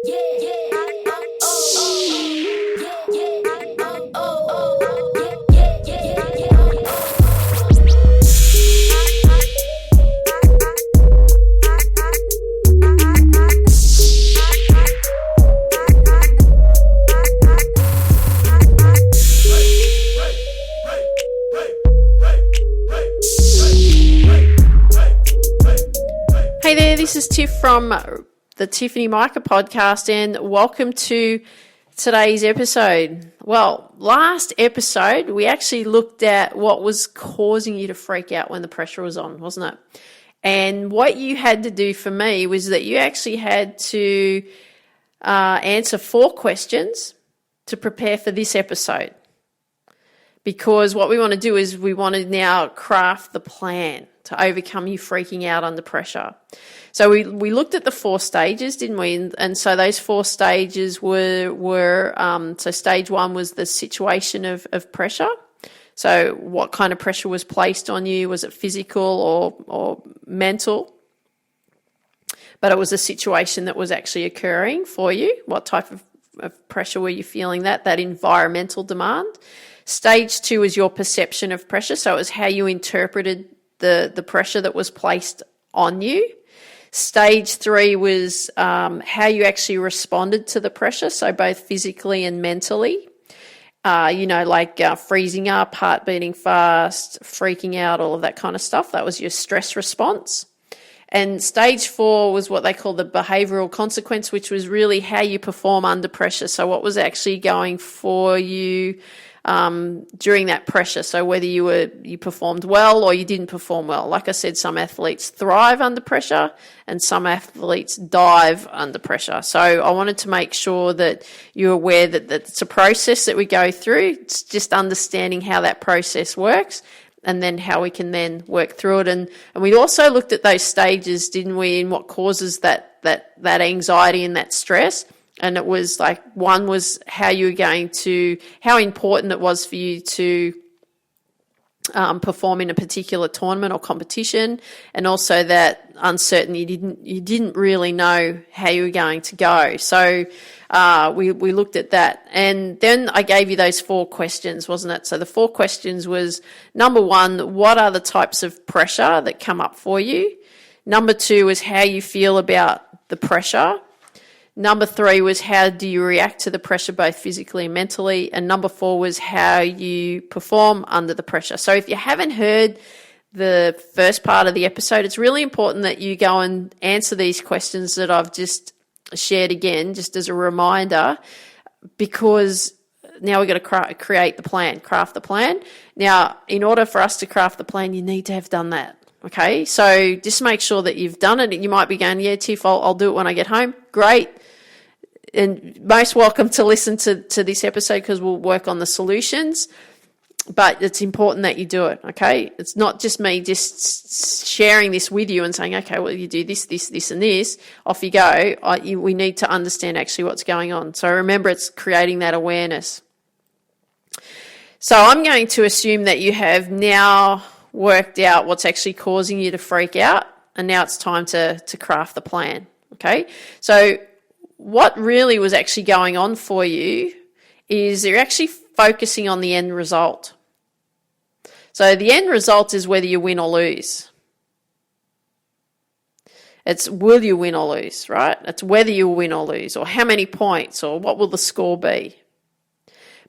Hey there, this is Tiff from the Tiffany Micah podcast, and welcome to today's episode. Well, last episode, we actually looked at what was causing you to freak out when the pressure was on, wasn't it? And what you had to do for me was that you actually had to answer 4 questions to prepare for this episode. Because what we want to do is we want to now craft the plan to overcome you freaking out under pressure. So we looked at the 4 stages, didn't we? And so those 4 stages were so stage 1 was the situation of pressure. So what kind of pressure was placed on you? Was it physical or mental? But it was a situation that was actually occurring for you. What type of pressure were you feeling that environmental demand? Stage 2 is your perception of pressure. So it was how you interpreted the pressure that was placed on you. Stage 3 was how you actually responded to the pressure, so both physically and mentally. Freezing up, heart beating fast, freaking out, all of that kind of stuff. That was your stress response. And stage 4 was what they call the behavioural consequence, which was really how you perform under pressure. So what was actually going for you during that pressure. So whether you performed well or you didn't perform well. Like I said, some athletes thrive under pressure and some athletes dive under pressure. So I wanted to make sure that you're aware that it's a process that we go through. It's just understanding how that process works and then how we can then work through it. And we also looked at those stages, didn't we, and what causes that anxiety and that stress. And it was like, one was how important it was for you to perform in a particular tournament or competition, and also that uncertainty, you didn't really know how you were going to go. So we looked at that, and then I gave you those 4 questions, wasn't it? So the 4 questions was, number 1, what are the types of pressure that come up for you? Number 2 is how you feel about the pressure. Number 3 was how do you react to the pressure both physically and mentally. And number 4 was how you perform under the pressure. So if you haven't heard the first part of the episode, it's really important that you go and answer these questions that I've just shared again, just as a reminder, because now we've got to create the plan, craft the plan. Now, in order for us to craft the plan, you need to have done that. Okay, so just make sure that you've done it. You might be going, yeah, Tiff, I'll do it when I get home. Great. And most welcome to listen to this episode because we'll work on the solutions. But it's important that you do it, okay? It's not just me just sharing this with you and saying, okay, well, you do this, this, and this. Off you go. We need to understand actually what's going on. So remember, it's creating that awareness. So I'm going to assume that you have now worked out what's actually causing you to freak out, and now it's time to craft the plan, okay? So what really was actually going on for you is you're actually focusing on the end result. So the end result is whether you win or lose. It's will you win or lose, right? It's whether you win or lose, or how many points, or what will the score be.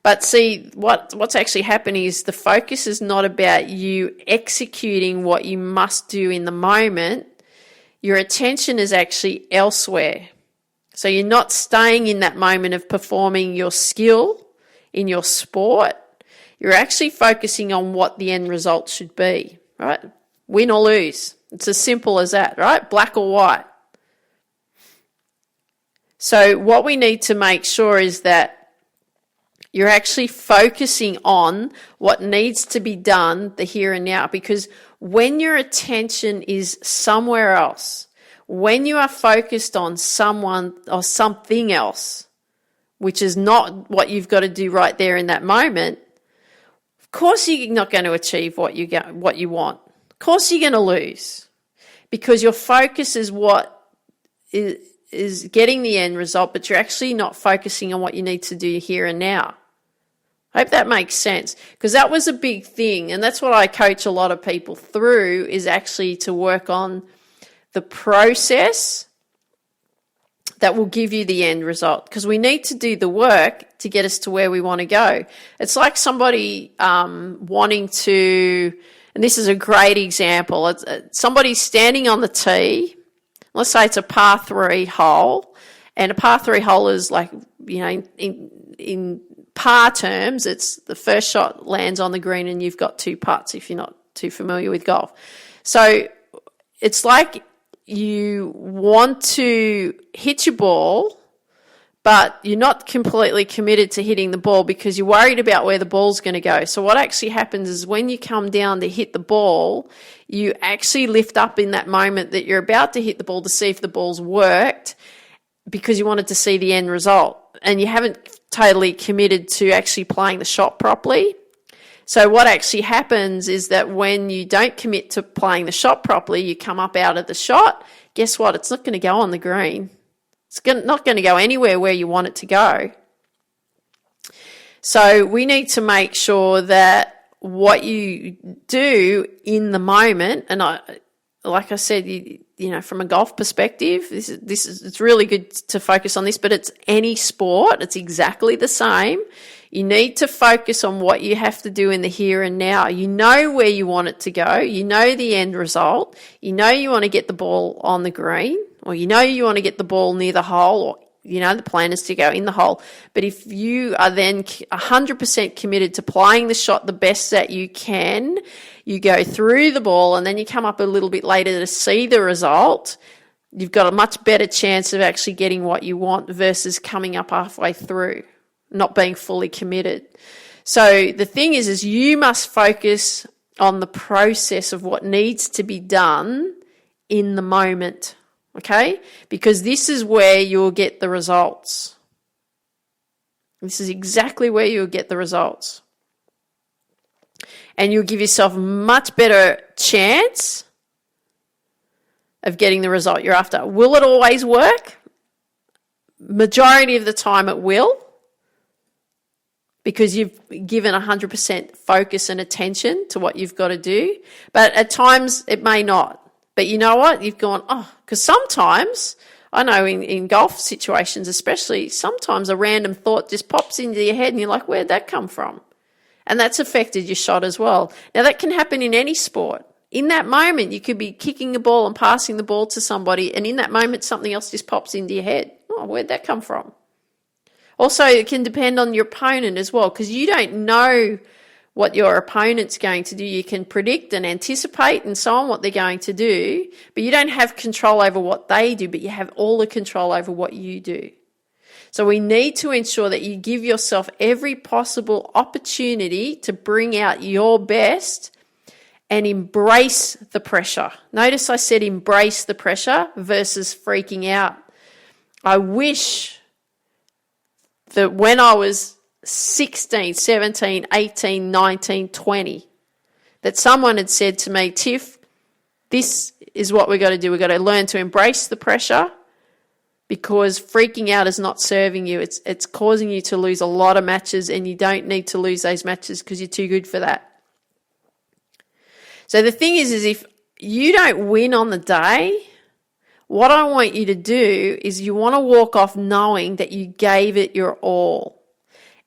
But see, what's actually happening is the focus is not about you executing what you must do in the moment. Your attention is actually elsewhere. So you're not staying in that moment of performing your skill in your sport. You're actually focusing on what the end result should be, right? Win or lose. It's as simple as that, right? Black or white. So what we need to make sure is that you're actually focusing on what needs to be done the here and now, because when your attention is somewhere else, when you are focused on someone or something else, which is not what you've got to do right there in that moment, of course you're not going to achieve what you want. Of course you're going to lose, because your focus is is getting the end result, but you're actually not focusing on what you need to do here and now. I hope that makes sense, because that was a big thing, and that's what I coach a lot of people through, is actually to work on the process that will give you the end result, because we need to do the work to get us to where we want to go. It's like somebody wanting to, and this is a great example, it's somebody standing on the tee. Let's say it's a par 3 hole, and a par 3 hole is like, in par terms, it's the first shot lands on the green and you've got 2 putts, if you're not too familiar with golf. So it's like you want to hit your ball, but you're not completely committed to hitting the ball because you're worried about where the ball's going to go. So what actually happens is when you come down to hit the ball, you actually lift up in that moment that you're about to hit the ball to see if the ball's worked, because you wanted to see the end result, and you haven't totally committed to actually playing the shot properly. So what actually happens is that when you don't commit to playing the shot properly, you come up out of the shot, guess what? It's not going to go on the green. It's not going to go anywhere where you want it to go. So we need to make sure that what you do in the moment, and like I said, from a golf perspective, it's really good to focus on this, but it's any sport. It's exactly the same. You need to focus on what you have to do in the here and now. You know where you want it to go. You know the end result. You know you want to get the ball on the green, or you know you want to get the ball near the hole, or the plan is to go in the hole. But if you are then 100% committed to playing the shot the best that you can, you go through the ball and then you come up a little bit later to see the result, you've got a much better chance of actually getting what you want versus coming up halfway through, not being fully committed. So the thing is you must focus on the process of what needs to be done in the moment. Okay? Because this is where you'll get the results. This is exactly where you'll get the results. And you'll give yourself a much better chance of getting the result you're after. Will it always work? Majority of the time it will, because you've given 100% focus and attention to what you've got to do. But at times it may not. But you know what? You've gone, because sometimes, I know in golf situations especially, sometimes a random thought just pops into your head and you're like, where'd that come from? And that's affected your shot as well. Now, that can happen in any sport. In that moment, you could be kicking a ball and passing the ball to somebody, and in that moment, something else just pops into your head. Oh, where'd that come from? Also, it can depend on your opponent as well, because you don't know what your opponent's going to do. You can predict and anticipate and so on what they're going to do, but you don't have control over what they do, but you have all the control over what you do. So we need to ensure that you give yourself every possible opportunity to bring out your best and embrace the pressure. Notice I said embrace the pressure versus freaking out. I wish that when I was 16, 17, 18, 19, 20, that someone had said to me, Tiff, this is what we've got to do. We've got to learn to embrace the pressure, because freaking out is not serving you. It's causing you to lose a lot of matches, and you don't need to lose those matches because you're too good for that. So the thing is if you don't win on the day, what I want you to do is you want to walk off knowing that you gave it your all.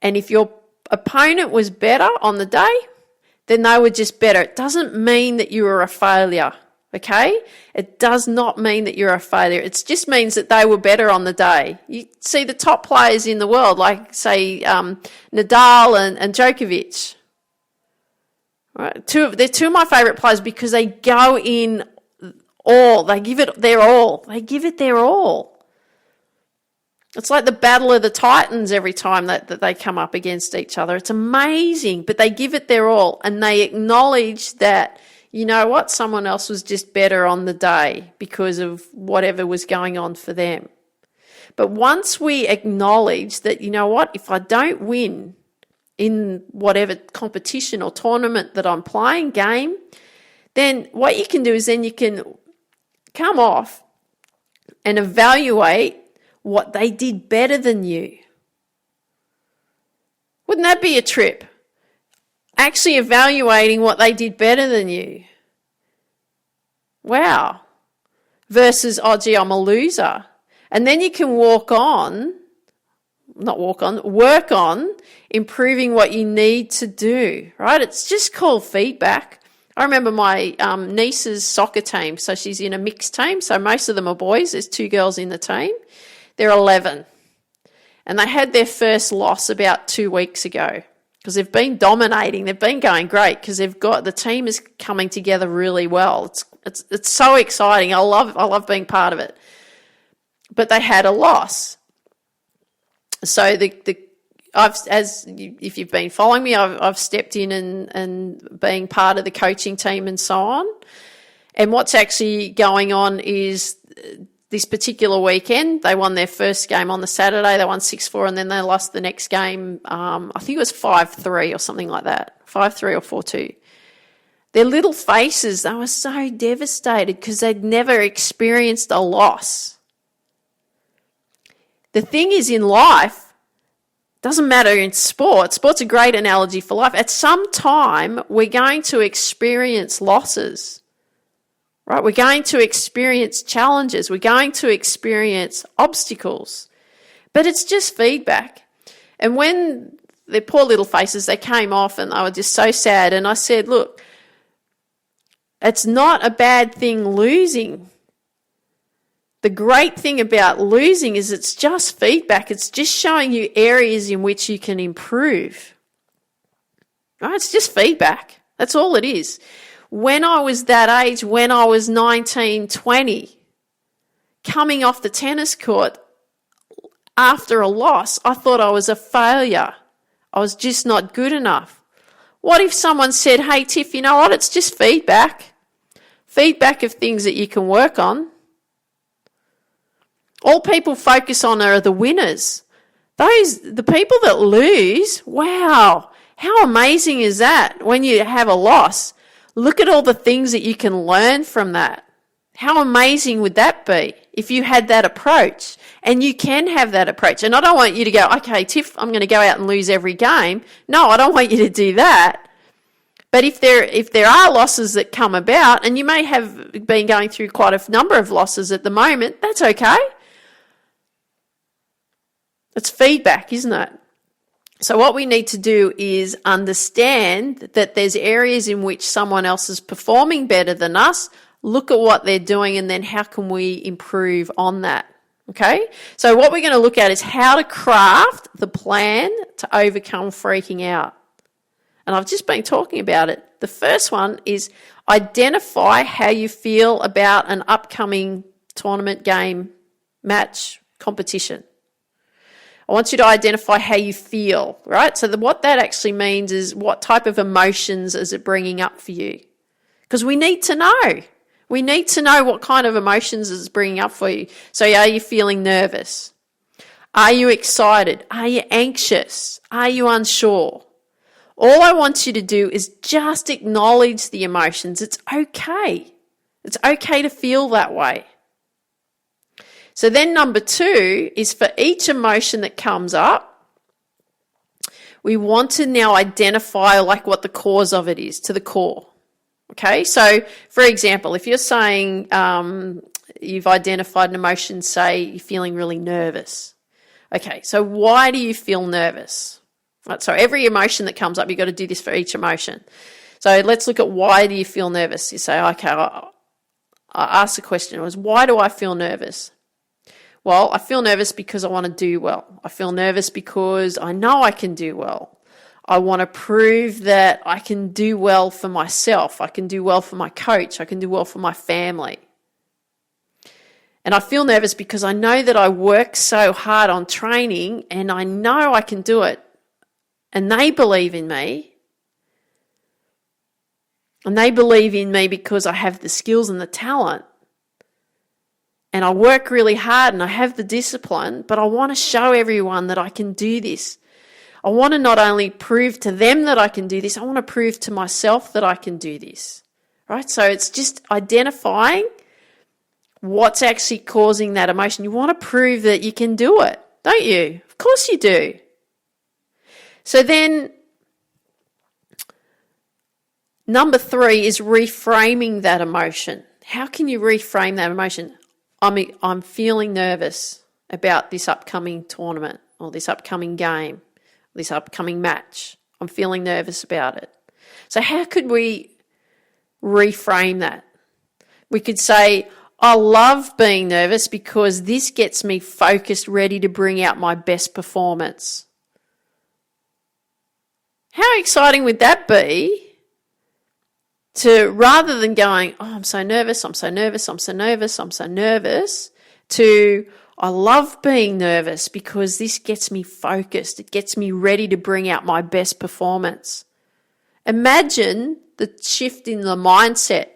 And if your opponent was better on the day, then they were just better. It doesn't mean that you were a failure, okay? It does not mean that you're a failure. It just means that they were better on the day. You see the top players in the world, like, say, Nadal and Djokovic. Right? They're two of my favourite players because they go in all. They give it their all. They give it their all. It's like the battle of the titans every time that they come up against each other. It's amazing, but they give it their all, and they acknowledge that, you know what, someone else was just better on the day because of whatever was going on for them. But once we acknowledge that, you know what, if I don't win in whatever competition or tournament that I'm playing, game, then what you can do is then you can come off and evaluate what they did better than you. Wouldn't that be a trip? Actually evaluating what they did better than you. Wow. Versus, oh gee, I'm a loser. And then you can work on improving what you need to do, right? It's just called feedback. I remember my niece's soccer team. So she's in a mixed team. So most of them are boys. There's 2 girls in the team. They're 11. And they had their first loss about 2 weeks ago because they've been dominating. They've been going great because the team is coming together really well. It's so exciting. I love being part of it. But they had a loss. So if you've been following me, I've stepped in and being part of the coaching team and so on. And what's actually going on is this particular weekend, they won their first game on the Saturday. They won 6-4, and then they lost the next game. I think it was 5-3 or something like that, 5-3 or 4-2. Their little faces, they were so devastated because they'd never experienced a loss. The thing is, in life, doesn't matter in sport. Sport's a great analogy for life. At some time, we're going to experience losses, right? We're going to experience challenges. We're going to experience obstacles. But it's just feedback. And when their poor little faces, they came off and they were just so sad. And I said, look, it's not a bad thing losing. The great thing about losing is it's just feedback. It's just showing you areas in which you can improve. Right? It's just feedback. That's all it is. When I was that age, when I was 19, 20, coming off the tennis court after a loss, I thought I was a failure. I was just not good enough. What if someone said, hey, Tiff, you know what? It's just feedback. Feedback of things that you can work on. All people focus on are the winners. The people that lose, wow, how amazing is that when you have a loss? Look at all the things that you can learn from that. How amazing would that be if you had that approach? And you can have that approach. And I don't want you to go, okay, Tiff, I'm going to go out and lose every game. No, I don't want you to do that. But if there are losses that come about, and you may have been going through quite a number of losses at the moment, that's okay. It's feedback, isn't it? So what we need to do is understand that there's areas in which someone else is performing better than us, look at what they're doing, and then how can we improve on that, okay? So what we're going to look at is how to craft the plan to overcome freaking out. And I've just been talking about it. The first one is identify how you feel about an upcoming tournament, game, match, competition. I want you to identify how you feel, right? So what that actually means is what type of emotions is it bringing up for you? Because we need to know. We need to know what kind of emotions it's bringing up for you. So are you feeling nervous? Are you excited? Are you anxious? Are you unsure? All I want you to do is just acknowledge the emotions. It's okay. It's okay to feel that way. So then number 2 is for each emotion that comes up, we want to now identify like what the cause of it is, to the core. Okay, so for example, if you're saying you've identified an emotion, say you're feeling really nervous. Okay, so why do you feel nervous? Right, so every emotion that comes up, you've got to do this for each emotion. So let's look at why do you feel nervous? You say, okay, I asked the question, was why do I feel nervous? Well, I feel nervous because I want to do well. I feel nervous because I know I can do well. I want to prove that I can do well for myself. I can do well for my coach. I can do well for my family. And I feel nervous because I know that I work so hard on training and I know I can do it. And they believe in me. And they believe in me because I have the skills and the talent. And I work really hard and I have the discipline, but I want to show everyone that I can do this. I want to not only prove to them that I can do this, I want to prove to myself that I can do this. Right? So it's just identifying What's actually causing that emotion? You want to prove that you can do it, don't you? Of course you do. So then number 3 is reframing that emotion. How can you reframe that emotion? I'm feeling nervous about this upcoming tournament or this upcoming game, this upcoming match. I'm feeling nervous about it. So how could we reframe that? We could say, I love being nervous because this gets me focused, ready to bring out my best performance. How exciting would that be? To rather than going, oh, I'm so nervous, I'm so nervous, I'm so nervous, I'm so nervous, to I love being nervous because this gets me focused. It gets me ready to bring out my best performance. Imagine the shift in the mindset.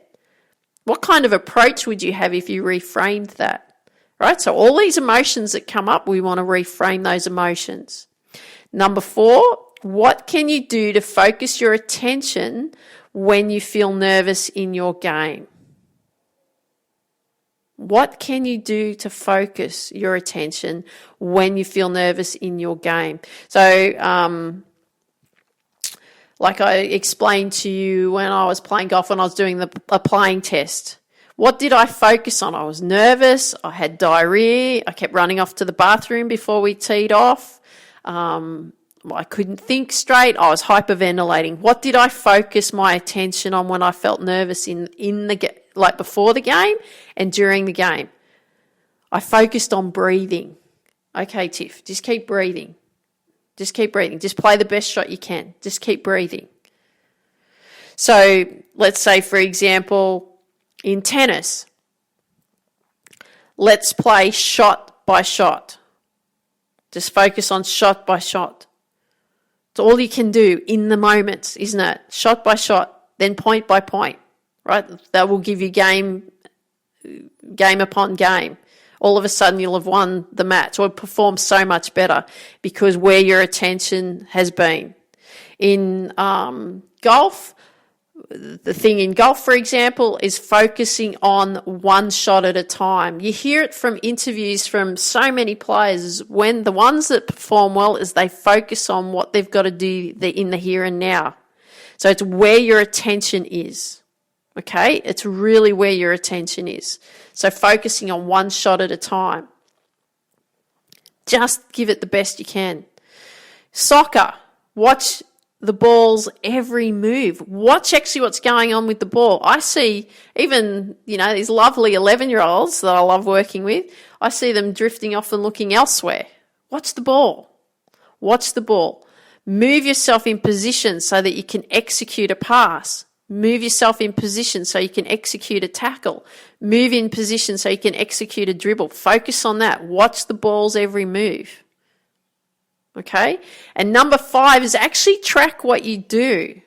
What kind of approach would you have if you reframed that? Right? So all these emotions that come up, we want to reframe those emotions. Number 4, what can you do to focus your attention when you feel nervous in your game? What can you do to focus your attention when you feel nervous in your game? So, like I explained to you when I was playing golf, when I was doing a playing test, what did I focus on? I was nervous. I had diarrhea. I kept running off to the bathroom before we teed off. I couldn't think straight. I was hyperventilating. What did I focus my attention on when I felt nervous like before the game and during the game? I focused on breathing. Okay, Tiff, just keep breathing. Just keep breathing. Just play the best shot you can. Just keep breathing. So let's say, for example, in tennis, let's play shot by shot. Just focus on shot by shot. It's all you can do in the moment, isn't it? Shot by shot, then point by point, right? That will give you game upon game. All of a sudden you'll have won the match or performed so much better because where your attention has been. In golf, the thing in golf, for example, is focusing on one shot at a time. You hear it from interviews from so many players. When the ones that perform well is they focus on what they've got to do in the here and now. So it's where your attention is. Okay? It's really where your attention is. So focusing on one shot at a time. Just give it the best you can. Soccer, watch the ball's every move. Watch actually what's going on with the ball. I see even, these lovely 11-year-olds that I love working with, I see them drifting off and looking elsewhere. Watch the ball. Watch the ball. Move yourself in position so that you can execute a pass. Move yourself in position so you can execute a tackle. Move in position so you can execute a dribble. Focus on that. Watch the ball's every move. Okay? And number 5 is actually track what you do.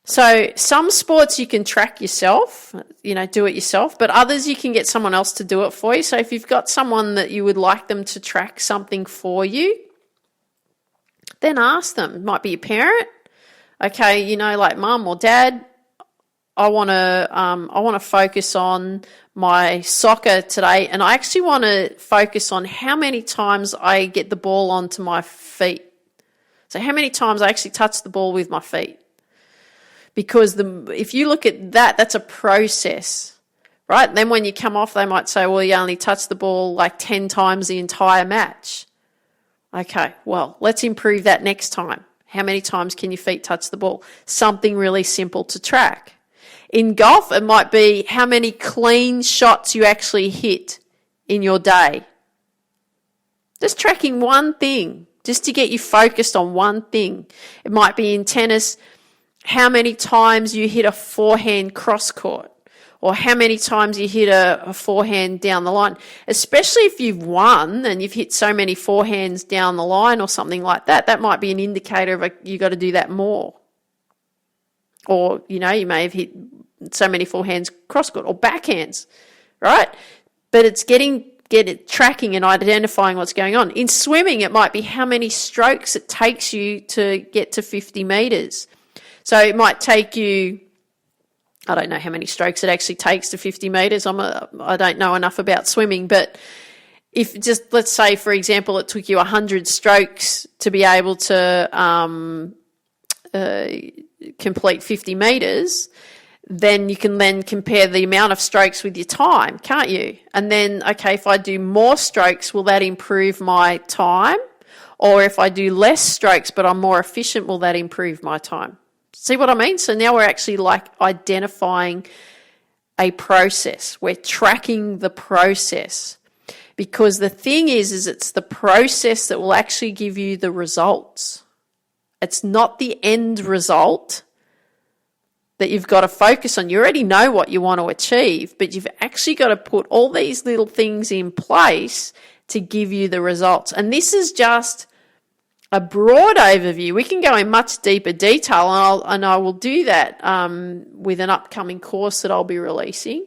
So some sports you can track yourself, do it yourself, but others you can get someone else to do it for you. So if you've got someone that you would like them to track something for you, then ask them. It might be your parent. Okay, like mum or dad, I want to focus on my soccer today, and I actually want to focus on how many times I get the ball onto my feet. So how many times I actually touch the ball with my feet. Because if you look at that, that's a process, right? And then when you come off, they might say, well, you only touched the ball like 10 times the entire match. Okay, well, let's improve that next time. How many times can your feet touch the ball? Something really simple to track. In golf, it might be how many clean shots you actually hit in your day. Just tracking one thing, just to get you focused on one thing. It might be in tennis, how many times you hit a forehand cross court, or how many times you hit a forehand down the line. Especially if you've won and you've hit so many forehands down the line or something like that, that might be an indicator of you got to do that more. Or, you may have hit so many forehands cross court or backhands, right? But it's tracking and identifying what's going on. In swimming, it might be how many strokes it takes you to get to 50 metres. So it might take you I don't know how many strokes it actually takes to 50 metres. I don't know enough about swimming, but if just, let's say, for example, it took you 100 strokes to be able to complete 50 metres, then you can then compare the amount of strokes with your time, can't you? And then, okay, if I do more strokes, will that improve my time? Or if I do less strokes but I'm more efficient, will that improve my time? See what I mean? So now we're actually like identifying a process. We're tracking the process, because the thing is it's the process that will actually give you the results. It's not the end result that you've got to focus on. You already know what you want to achieve, but you've actually got to put all these little things in place to give you the results. And this is just a broad overview. We can go in much deeper detail, and I will do that with an upcoming course that I'll be releasing.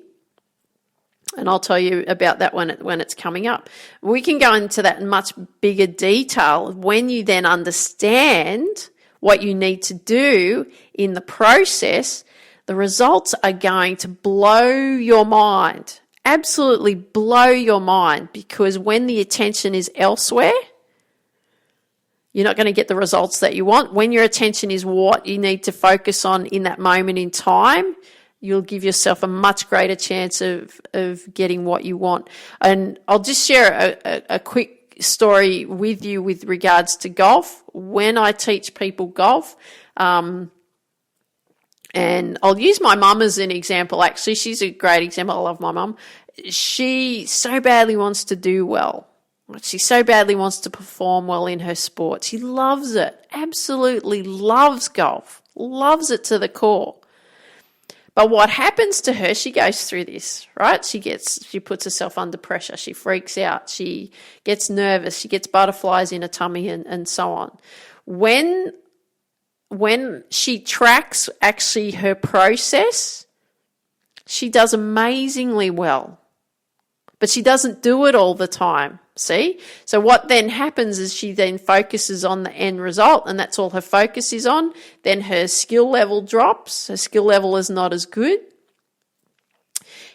And I'll tell you about that when it's coming up. We can go into that in much bigger detail when you then understand what you need to do in the process. The results are going to blow your mind, absolutely blow your mind, because when the attention is elsewhere, you're not going to get the results that you want. When your attention is what you need to focus on in that moment in time, you'll give yourself a much greater chance of getting what you want. And I'll just share a quick story with you with regards to golf. When I teach people golf, and I'll use my mum as an example. Actually, she's a great example. I love my mum. She so badly wants to do well. She so badly wants to perform well in her sport. She loves it, absolutely loves golf, loves it to the core. But what happens to her, she goes through this, right? She puts herself under pressure. She freaks out. She gets nervous. She gets butterflies in her tummy and so on. When she tracks actually her process, she does amazingly well. But she doesn't do it all the time, see? So what then happens is she then focuses on the end result, and that's all her focus is on. Then her skill level drops. Her skill level is not as good.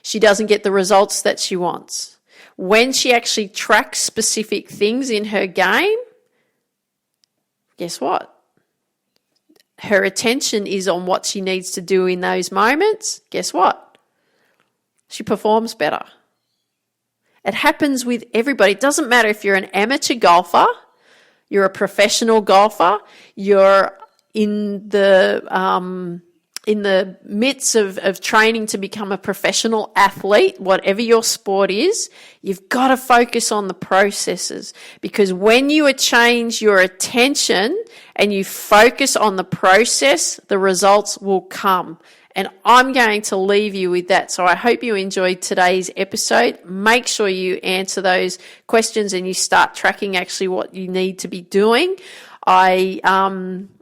She doesn't get the results that she wants. When she actually tracks specific things in her game, guess what? Her attention is on what she needs to do in those moments. Guess what? She performs better. It happens with everybody. It doesn't matter if you're an amateur golfer, you're a professional golfer, you're in the midst of training to become a professional athlete, whatever your sport is, you've got to focus on the processes, because when you change your attention and you focus on the process, the results will come. And I'm going to leave you with that. So I hope you enjoyed today's episode. Make sure you answer those questions and you start tracking actually what you need to be doing. I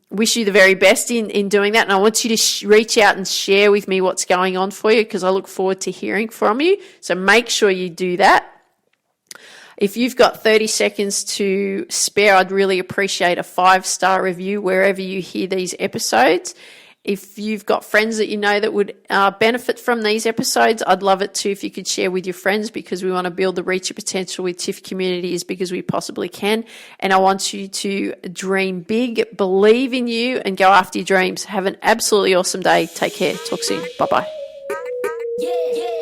wish you the very best in doing that. And I want you to reach out and share with me what's going on for you, because I look forward to hearing from you. So make sure you do that. If you've got 30 seconds to spare, I'd really appreciate a 5-star review wherever you hear these episodes. If you've got friends that you know that would benefit from these episodes, I'd love it too if you could share with your friends, because we want to build the Reach Your Potential with TIFF community as big as we possibly can. And I want you to dream big, believe in you, and go after your dreams. Have an absolutely awesome day. Take care. Talk soon. Bye-bye. Yeah, yeah.